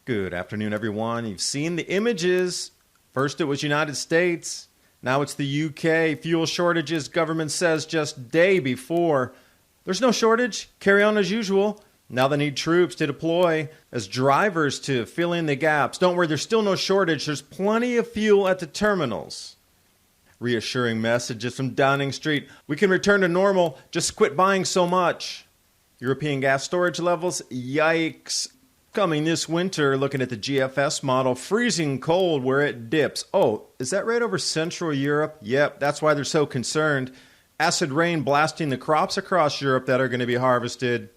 Good afternoon, everyone. You've seen the images. First it was United States. Now it's the UK. Fuel shortages, government says just day before. There's no shortage. Carry on as usual. Now they need troops to deploy as drivers to fill in the gaps. Don't worry, there's still no shortage. There's plenty of fuel at the terminals. Reassuring messages from Downing Street. We can return to normal. Just quit buying so much. European gas storage levels. Yikes. Coming this winter, looking at the GFS model, freezing cold where it dips. Oh, is that right over Central Europe? Yep, that's why they're so concerned. Acid rain blasting the crops across Europe that are going to be harvested.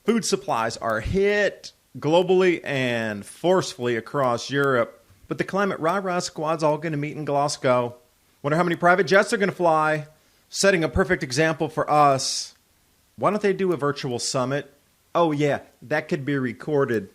Food supplies are hit globally and forcefully across Europe. But the climate rah-rah squad's all going to meet in Glasgow. Wonder how many private jets are going to fly. Setting a perfect example for us. Why don't they do a virtual summit? Oh yeah, that could be recorded.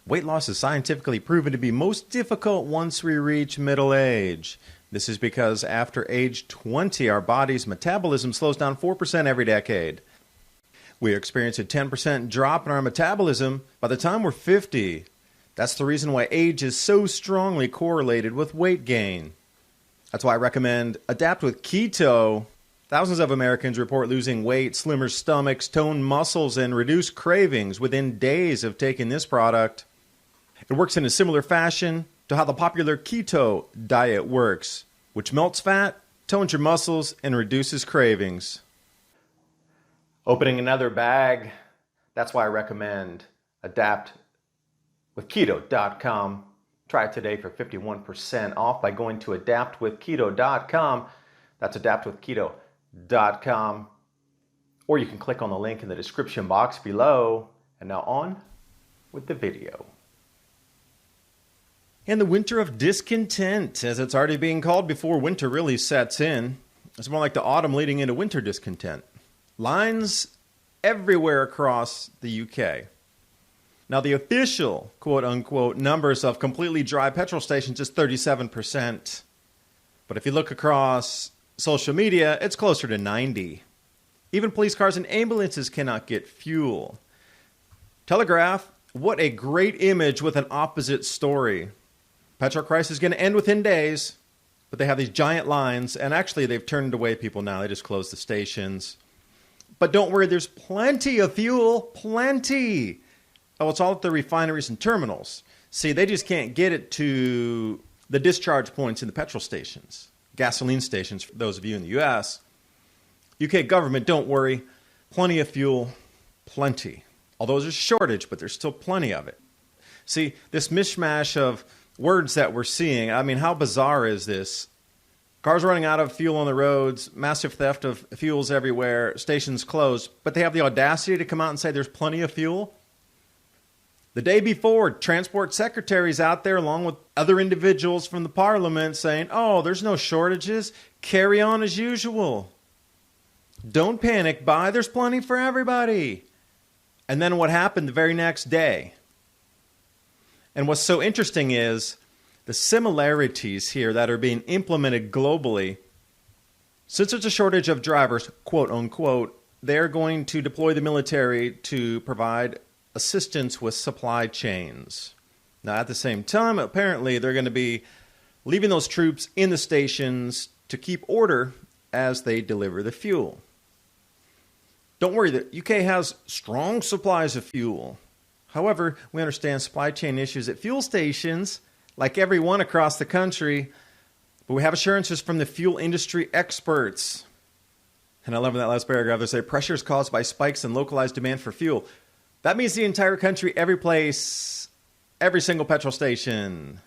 Weight loss is scientifically proven to be most difficult once we reach middle age. This is because after age 20, our body's metabolism slows down 4% every decade. We experience a 10% drop in our metabolism by the time we're 50. That's the reason why age is so strongly correlated with weight gain. That's why I recommend Adapt with Keto. Thousands of Americans report losing weight, slimmer stomachs, toned muscles, and reduced cravings within days of taking this product. It works in a similar fashion to how the popular keto diet works, which melts fat, tones your muscles, and reduces cravings. Opening another bag, that's why I recommend Adapt with Keto.com. Try it today for 51% off by going to adaptwithketo.com. That's adaptwithketo.com. Or you can click on the link in the description box below. And now on with the video. And the Winter of Discontent, as it's already being called before winter really sets in. It's more like the autumn leading into winter discontent. Lines everywhere across the UK. Now the official, quote-unquote, numbers of completely dry petrol stations is 37%. But if you look across social media, it's closer to 90%. Even police cars and ambulances cannot get fuel. Telegraph, what a great image with an opposite story. Petrol crisis is going to end within days, but they have these giant lines, and actually they've turned away people now. They just closed the stations. But don't worry, there's plenty of fuel, plenty. Oh, it's all at the refineries and terminals. See, they just can't get it to the discharge points in the petrol stations, gasoline stations, for those of you in the U.S. UK government, don't worry, plenty of fuel, plenty. Although there's a shortage, but there's still plenty of it. See, this mishmash of words that we're seeing, I mean, how bizarre is this? Cars running out of fuel on the roads, massive theft of fuels everywhere, stations closed, but they have the audacity to come out and say there's plenty of fuel? The day before, transport secretaries out there along with other individuals from the parliament saying, oh, there's no shortages, carry on as usual. Don't panic, buy, there's plenty for everybody. And then what happened the very next day? And what's so interesting is the similarities here that are being implemented globally. Since there's a shortage of drivers, quote unquote, they're going to deploy the military to provide assistance with supply chains. Now, at the same time, apparently they're going to be leaving those troops in the stations to keep order as they deliver the fuel. Don't worry, the UK has strong supplies of fuel. However, we understand supply chain issues at fuel stations, like everyone across the country, but we have assurances from the fuel industry experts. And I love in that last paragraph, they say pressure is caused by spikes in localized demand for fuel. That means the entire country, every place, every single petrol station.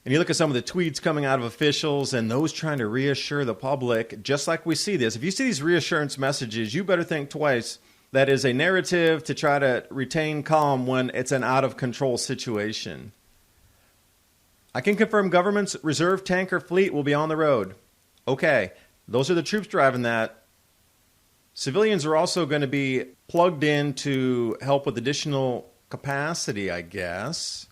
And you look at some of the tweets coming out of officials and those trying to reassure the public, just like we see this. If you see these reassurance messages, you better think twice. That is a narrative to try to retain calm when it's an out-of-control situation. I can confirm government's reserve tanker fleet will be on the road. Okay, those are the troops driving that. Civilians are also going to be plugged in to help with additional capacity, I guess.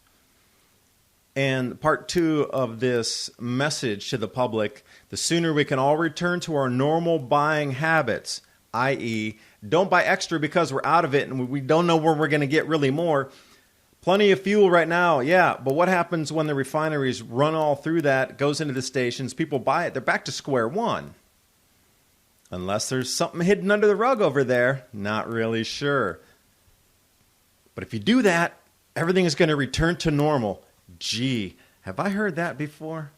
And part 2 of this message to the public, the sooner we can all return to our normal buying habits, i.e., don't buy extra because we're out of it and we don't know where we're going to get really more. Plenty of fuel right now, yeah, but what happens when the refineries run all through that, goes into the stations, people buy it, they're back to square one. Unless there's something hidden under the rug over there, not really sure. But if you do that, everything is going to return to normal. Gee, have I heard that before?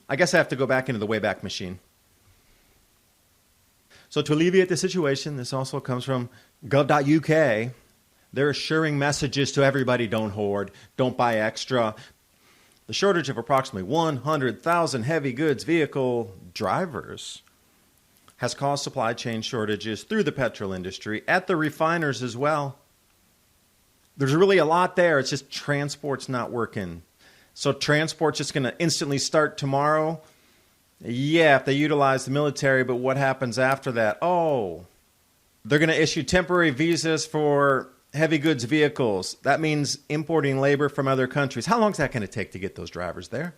I guess I have to go back into the Wayback Machine. So to alleviate the situation, this also comes from gov.uk. They're assuring messages to everybody: don't hoard, don't buy extra. The shortage of approximately 100,000 heavy goods vehicle drivers has caused supply chain shortages through the petrol industry, at the refiners as well. There's really a lot there. It's just transport's not working. So transport's just going to instantly start tomorrow. Yeah, if they utilize the military, but what happens after that? Oh, they're going to issue temporary visas for heavy goods vehicles. That means importing labor from other countries. How long is that going to take to get those drivers there?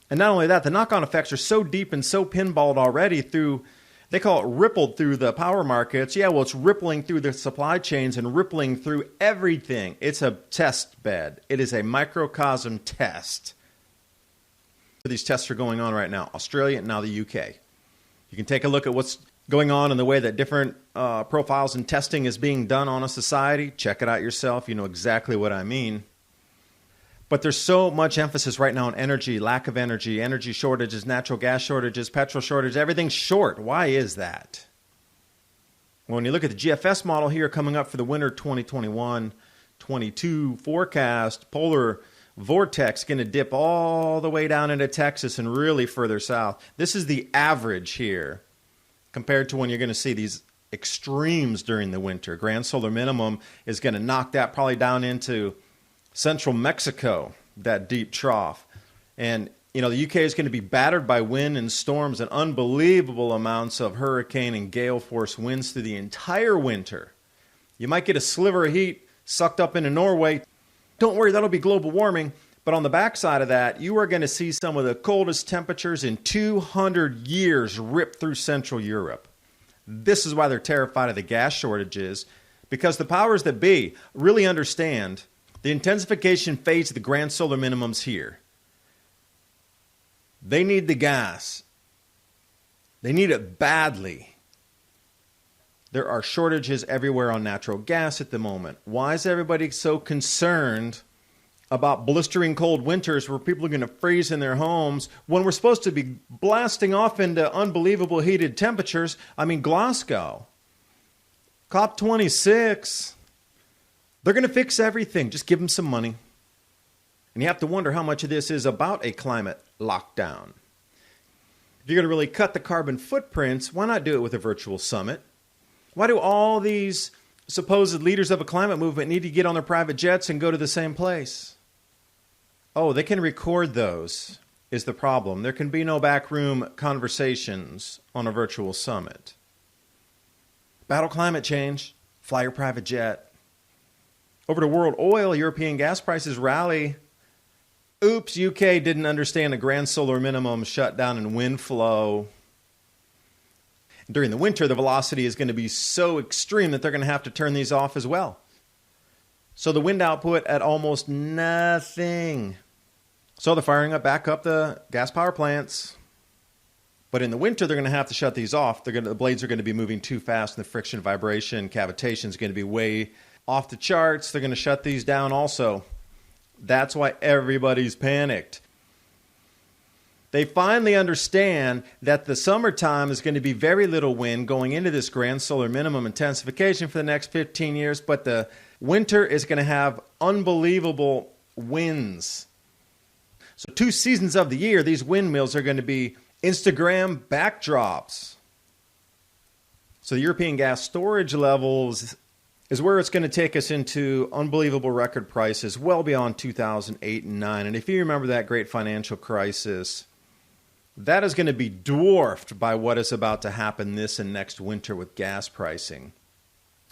And not only that, the knock-on effects are so deep and so pinballed already through, they call it rippled through the power markets. Yeah, well, it's rippling through the supply chains and rippling through everything. It's a test bed. It is a microcosm test. These tests are going on right now. Australia and now the UK. You can take a look at what's going on in the way that different profiles and testing is being done on a society. Check it out yourself. You know exactly what I mean. But there's so much emphasis right now on energy, lack of energy, energy shortages, natural gas shortages, petrol shortages, everything's short. Why is that? Well, when you look at the GFS model here coming up for the winter 2021-22 forecast, polar vortex going to dip all the way down into Texas and really further south. This is the average here compared to when you're going to see these extremes during the winter. Grand solar minimum is going to knock that probably down into central Mexico, that deep trough. And, you know, the UK is going to be battered by wind and storms and unbelievable amounts of hurricane and gale force winds through the entire winter. You might get a sliver of heat sucked up into Norway. Don't worry, that'll be global warming. But on the backside of that, you are going to see some of the coldest temperatures in 200 years rip through Central Europe. This is why they're terrified of the gas shortages, because the powers that be really understand the intensification phase of the grand solar minimums here. They need the gas. They need it badly. There are shortages everywhere on natural gas at the moment. Why is everybody so concerned about blistering cold winters where people are going to freeze in their homes when we're supposed to be blasting off into unbelievable heated temperatures? I mean, Glasgow, COP26, they're going to fix everything. Just give them some money. And you have to wonder how much of this is about a climate lockdown. If you're going to really cut the carbon footprints, why not do it with a virtual summit? Why do all these supposed leaders of a climate movement need to get on their private jets and go to the same place? Oh, they can record those, is the problem. There can be no backroom conversations on a virtual summit. Battle climate change, fly your private jet. Over to world oil, European gas prices rally. Oops, UK didn't understand the grand solar minimum shutdown and wind flow. During the winter, the velocity is going to be so extreme that they're going to have to turn these off as well. So the wind output at almost nothing. So they're firing back up the gas power plants. But in the winter, they're going to have to shut these off. The blades are going to be moving too fast, and the friction, vibration, cavitation is going to be way off the charts. They're going to shut these down also. That's why everybody's panicked. They finally understand that the summertime is going to be very little wind going into this grand solar minimum intensification for the next 15 years, but the winter is going to have unbelievable winds. So 2 seasons of the year, these windmills are going to be Instagram backdrops. So the European gas storage levels is where it's going to take us into unbelievable record prices well beyond 2008 and 9. And if you remember that great financial crisis, that is going to be dwarfed by what is about to happen this and next winter with gas pricing.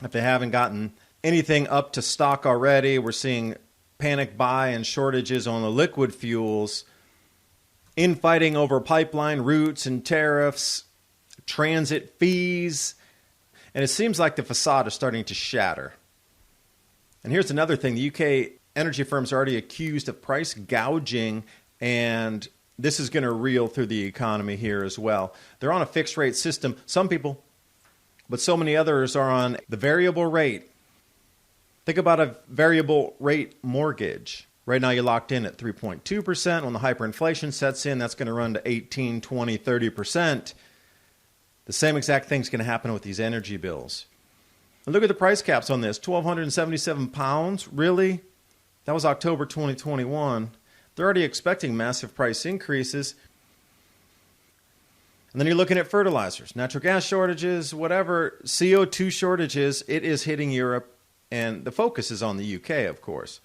If they haven't gotten anything up to stock already, we're seeing panic buy and shortages on the liquid fuels, infighting over pipeline routes and tariffs, transit fees, and it seems like the facade is starting to shatter. And here's another thing. The UK energy firms are already accused of price gouging, and this is going to reel through the economy here as well. They're on a fixed rate system, some people, but so many others are on the variable rate. Think about a variable rate mortgage. Right now you're locked in at 3.2%. When the hyperinflation sets in, that's going to run to 18, 20, 30%. The same exact thing's going to happen with these energy bills. And look at the price caps on this. £1,277. Really? That was October 2021. They're already expecting massive price increases. And then you're looking at fertilizers, natural gas shortages, whatever, CO2 shortages. It is hitting Europe, and the focus is on the UK, of course.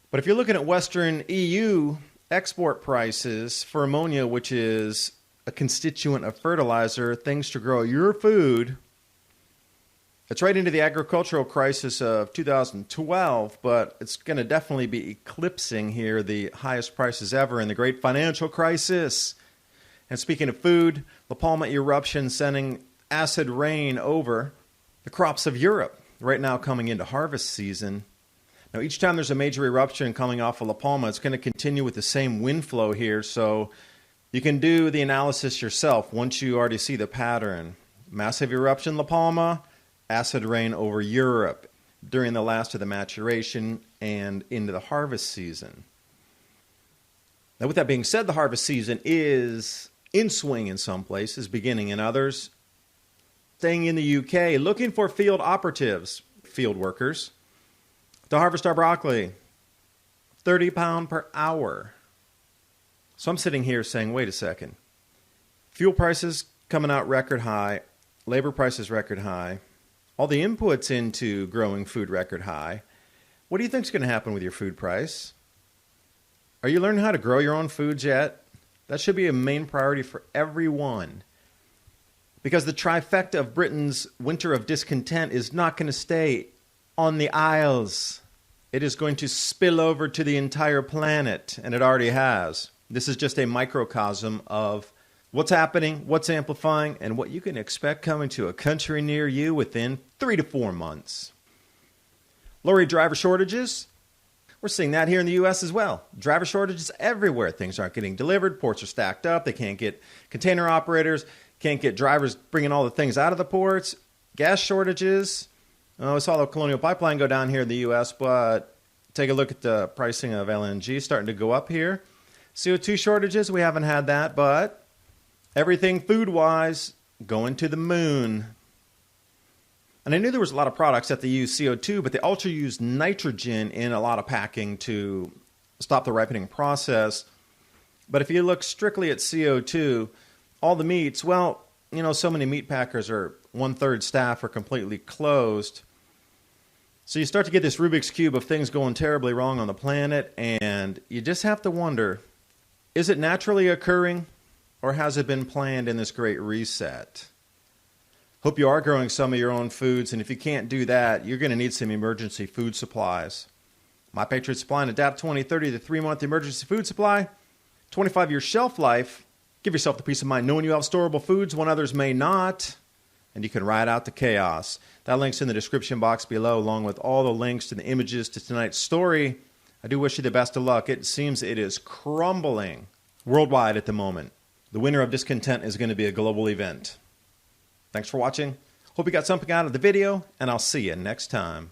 But if you're looking at Western EU export prices for ammonia, which is a constituent of fertilizer, things to grow your food, it's right into the agricultural crisis of 2012, but it's going to definitely be eclipsing here the highest prices ever in the great financial crisis. And speaking of food, La Palma eruption sending acid rain over the crops of Europe, right now coming into harvest season. Now, each time there's a major eruption coming off of La Palma, it's going to continue with the same wind flow here, so you can do the analysis yourself once you already see the pattern. Massive eruption La Palma, acid rain over Europe during the last of the maturation and into the harvest season. Now, with that being said, the harvest season is in swing in some places, beginning in others. Staying in the UK, looking for field operatives, field workers, to harvest our broccoli, £30 per hour. So I'm sitting here saying, wait a second. Fuel prices coming out record high, labor prices record high, all the inputs into growing food record high. What do you think is going to happen with your food price? Are you learning how to grow your own foods yet? That should be a main priority for everyone. Because the trifecta of Britain's Winter of Discontent is not going to stay on the Isles. It is going to spill over to the entire planet, and it already has. This is just a microcosm of what's happening, what's amplifying, and what you can expect coming to a country near you within 3 to 4 months. Lorry driver shortages. We're seeing that here in the U.S. as well. Driver shortages everywhere. Things aren't getting delivered. Ports are stacked up. They can't get container operators. Can't get drivers bringing all the things out of the ports. Gas shortages. We saw the Colonial Pipeline go down here in the U.S., but take a look at the pricing of LNG starting to go up here. CO2 shortages, we haven't had that, but everything food-wise going to the moon. And I knew there was a lot of products that they use CO2, but they also use nitrogen in a lot of packing to stop the ripening process. But if you look strictly at CO2, all the meats, well, you know, so many meat packers are 1/3 staff or completely closed. So you start to get this Rubik's Cube of things going terribly wrong on the planet, and you just have to wonder, is it naturally occurring, or has it been planned in this great reset? Hope you are growing some of your own foods, and if you can't do that, you're going to need some emergency food supplies. My Patriot Supply and Adapt 2030, the 3-month emergency food supply, 25-year shelf life. Give yourself the peace of mind knowing you have storable foods when others may not, and you can ride out the chaos. That link's in the description box below, along with all the links to the images to tonight's story. I do wish you the best of luck. It seems it is crumbling worldwide at the moment. The Winter of Discontent is going to be a global event. Thanks for watching. Hope you got something out of the video, and I'll see you next time.